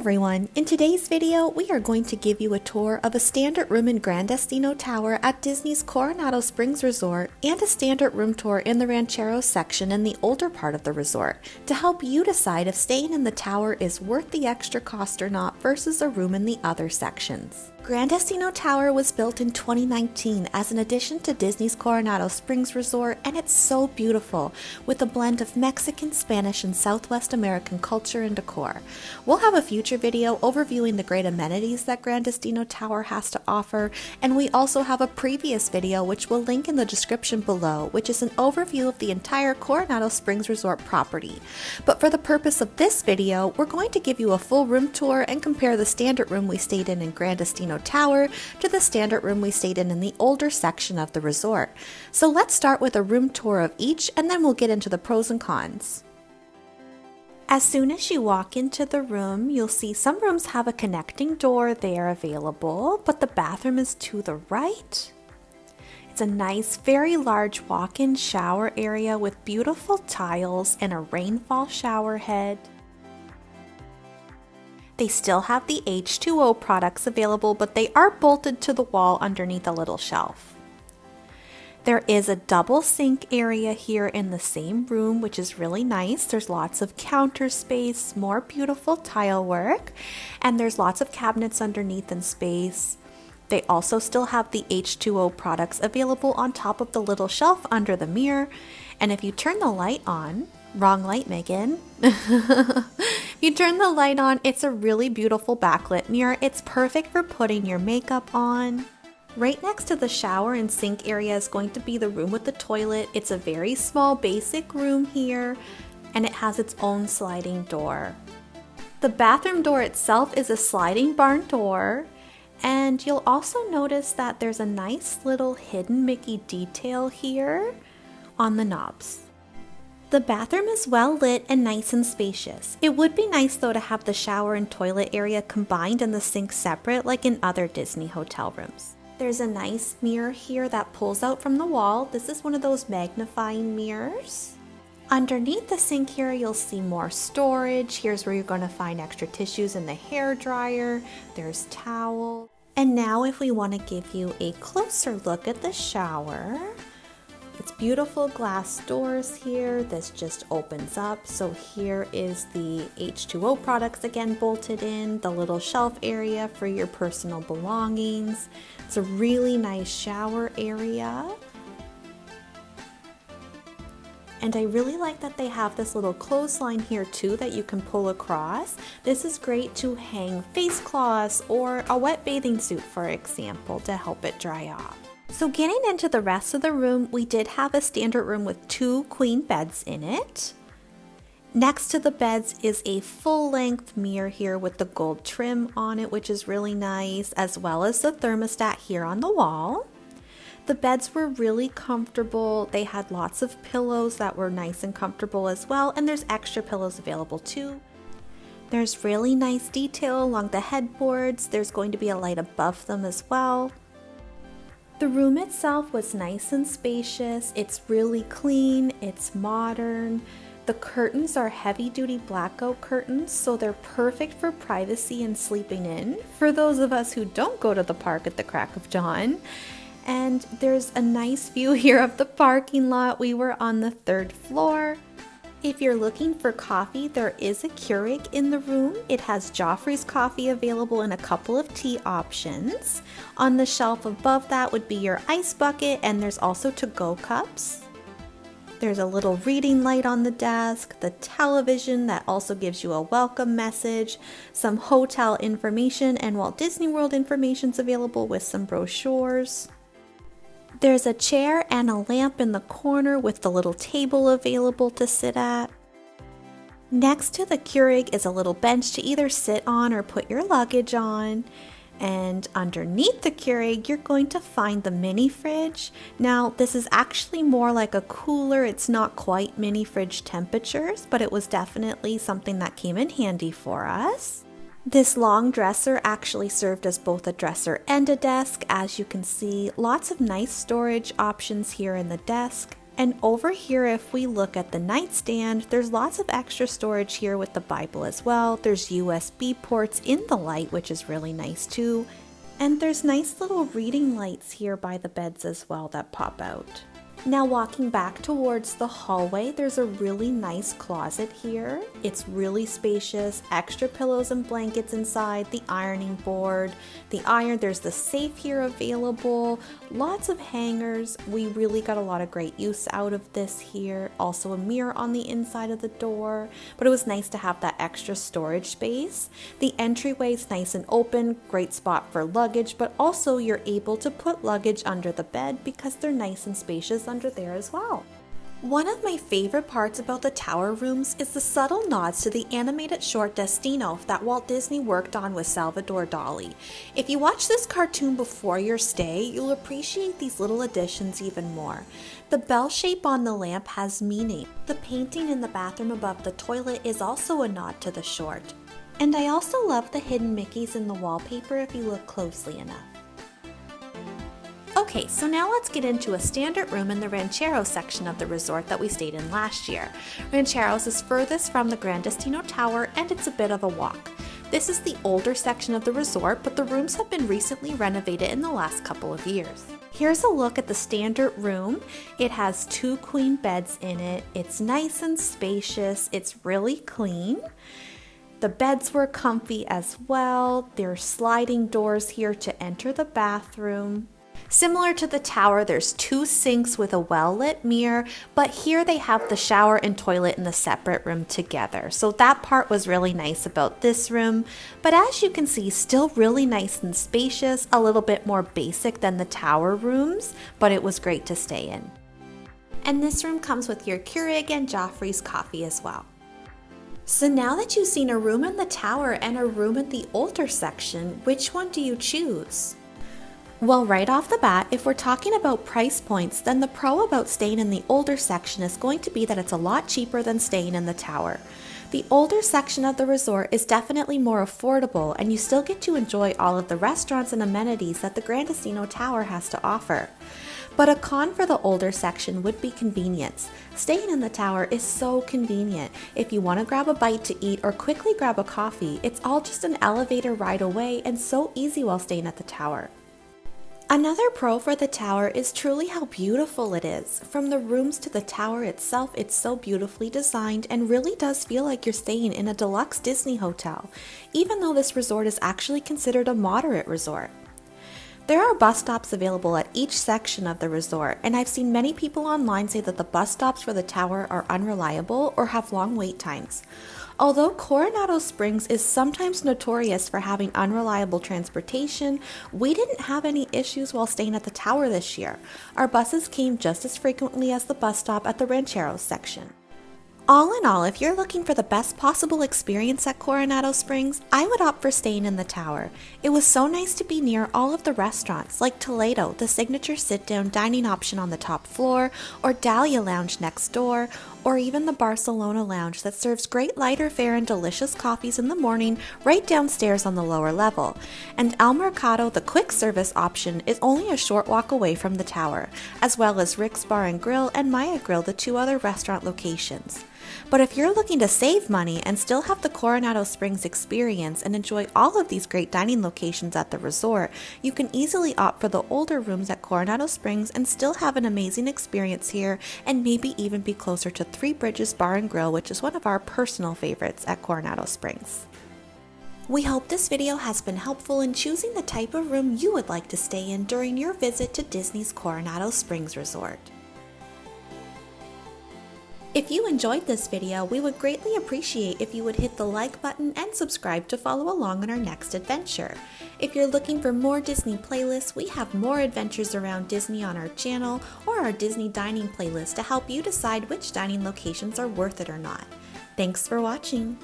everyone! In today's video, we are going to give you a tour of a standard room in Gran Destino Tower at Disney's Coronado Springs Resort and a standard room tour in the Rancheros section in the older part of the resort to help you decide if staying in the tower is worth the extra cost or not versus a room in the other sections. Gran Destino Tower was built in 2019 as an addition to Disney's Coronado Springs Resort, and it's so beautiful with a blend of Mexican, Spanish, and Southwest American culture and decor. We'll have a future video overviewing the great amenities that Gran Destino Tower has to offer, and we also have a previous video which we'll link in the description below, which is an overview of the entire Coronado Springs Resort property. But for the purpose of this video, we're going to give you a full room tour and compare the standard room we stayed in Gran Destino Tower to the standard room we stayed in the older section of the resort. So let's start with a room tour of each, and then we'll get into the pros and cons. As soon as you walk into the room, you'll see some rooms have a connecting door there available, but the bathroom is to the right. It's a nice, very large walk-in shower area with beautiful tiles and a rainfall shower head. They still have the H2O products available, but they are bolted to the wall underneath a little shelf. There is a double sink area here in the same room, which is really nice. There's lots of counter space, more beautiful tile work, and there's lots of cabinets underneath in space. They also still have the H2O products available on top of the little shelf under the mirror. And if you turn the light on, wrong light, Megan. If you turn the light on, it's a really beautiful backlit mirror. It's perfect for putting your makeup on. Right next to the shower and sink area is going to be the room with the toilet. It's a very small, basic room here, and it has its own sliding door. The bathroom door itself is a sliding barn door, and you'll also notice that there's a nice little hidden Mickey detail here on the knobs. The bathroom is well lit and nice and spacious. It would be nice though to have the shower and toilet area combined and the sink separate like in other Disney hotel rooms. There's a nice mirror here that pulls out from the wall. This is one of those magnifying mirrors. Underneath the sink here you'll see more storage. Here's where you're going to find extra tissues in the hair dryer. There's towels. And now if we want to give you a closer look at the shower, it's beautiful glass doors here. This just opens up. So here is the H2O products again bolted in, the little shelf area for your personal belongings. It's a really nice shower area. And I really like that they have this little clothesline here too that you can pull across. This is great to hang face cloths or a wet bathing suit, for example, to help it dry off. So getting into the rest of the room, we did have a standard room with 2 queen beds in it. Next to the beds is a full-length mirror here with the gold trim on it, which is really nice, as well as the thermostat here on the wall. The beds were really comfortable. They had lots of pillows that were nice and comfortable as well, and there's extra pillows available too. There's really nice detail along the headboards. There's going to be a light above them as well. The room itself was nice and spacious. It's really clean, it's modern. The curtains are heavy-duty blackout curtains, so they're perfect for privacy and sleeping in for those of us who don't go to the park at the crack of dawn. And there's a nice view here of the parking lot. We were on the 3rd floor. If you're looking for coffee, there is a Keurig in the room. It has Joffrey's coffee available in a couple of tea options. On the shelf above that would be your ice bucket, and there's also to-go cups. There's a little reading light on the desk, the television that also gives you a welcome message, some hotel information, and Walt Disney World information's available with some brochures. There's a chair and a lamp in the corner with the little table available to sit at. Next to the Keurig is a little bench to either sit on or put your luggage on. And underneath the Keurig, you're going to find the mini fridge. Now, this is actually more like a cooler. It's not quite mini fridge temperatures, but it was definitely something that came in handy for us. This long dresser actually served as both a dresser and a desk. As you can see, lots of nice storage options here in the desk. And over here, if we look at the nightstand, there's lots of extra storage here with the Bible as well. There's USB ports in the light, which is really nice too. And there's nice little reading lights here by the beds as well that pop out. Now walking back towards the hallway, there's a really nice closet here. It's really spacious, extra pillows and blankets inside, the ironing board, the iron, there's the safe here available, lots of hangers. We really got a lot of great use out of this here. Also a mirror on the inside of the door, but it was nice to have that extra storage space. The entryway is nice and open, great spot for luggage, but also you're able to put luggage under the bed because they're nice and spacious under there as well. One of my favorite parts about the tower rooms is the subtle nods to the animated short Destino that Walt Disney worked on with Salvador Dali. If you watch this cartoon before your stay, you'll appreciate these little additions even more. The bell shape on the lamp has meaning. The painting in the bathroom above the toilet is also a nod to the short. And I also love the hidden Mickeys in the wallpaper if you look closely enough. Okay, so now let's get into a standard room in the Rancheros section of the resort that we stayed in last year. Rancheros is furthest from the Gran Destino Tower and it's a bit of a walk. This is the older section of the resort, but the rooms have been recently renovated in the last couple of years. Here's a look at the standard room. It has 2 queen beds in it. It's nice and spacious. It's really clean. The beds were comfy as well. There are sliding doors here to enter the bathroom. Similar to the tower, there's 2 sinks with a well-lit mirror, but here they have the shower and toilet in the separate room together. So that part was really nice about this room. But as you can see, still really nice and spacious, a little bit more basic than the tower rooms, but it was great to stay in. And this room comes with your Keurig and Joffrey's coffee as well. So now that you've seen a room in the tower and a room in the older section, which one do you choose? Well, right off the bat, if we're talking about price points, then the pro about staying in the older section is going to be that it's a lot cheaper than staying in the tower. The older section of the resort is definitely more affordable, and you still get to enjoy all of the restaurants and amenities that the Gran Destino Tower has to offer. But a con for the older section would be convenience. Staying in the tower is so convenient. If you want to grab a bite to eat or quickly grab a coffee, it's all just an elevator ride away and so easy while staying at the tower. Another pro for the tower is truly how beautiful it is. From the rooms to the tower itself, it's so beautifully designed and really does feel like you're staying in a deluxe Disney hotel, even though this resort is actually considered a moderate resort. There are bus stops available at each section of the resort, and I've seen many people online say that the bus stops for the tower are unreliable or have long wait times. Although Coronado Springs is sometimes notorious for having unreliable transportation, we didn't have any issues while staying at the tower this year. Our buses came just as frequently as the bus stop at the Rancheros section. All in all, if you're looking for the best possible experience at Coronado Springs, I would opt for staying in the tower. It was so nice to be near all of the restaurants, like Toledo, the signature sit-down dining option on the top floor, or Dahlia Lounge next door, or even the Barcelona Lounge that serves great lighter fare and delicious coffees in the morning right downstairs on the lower level. And El Mercado, the quick service option, is only a short walk away from the tower, as well as Rick's Bar and Grill and Maya Grill, the 2 other restaurant locations. But if you're looking to save money and still have the Coronado Springs experience and enjoy all of these great dining locations at the resort, you can easily opt for the older rooms at Coronado Springs and still have an amazing experience here, and maybe even be closer to Three Bridges Bar and Grill, which is one of our personal favorites at Coronado Springs. We hope this video has been helpful in choosing the type of room you would like to stay in during your visit to Disney's Coronado Springs Resort. If you enjoyed this video, we would greatly appreciate if you would hit the like button and subscribe to follow along on our next adventure. If you're looking for more Disney playlists, we have more adventures around Disney on our channel or our Disney dining playlist to help you decide which dining locations are worth it or not. Thanks for watching!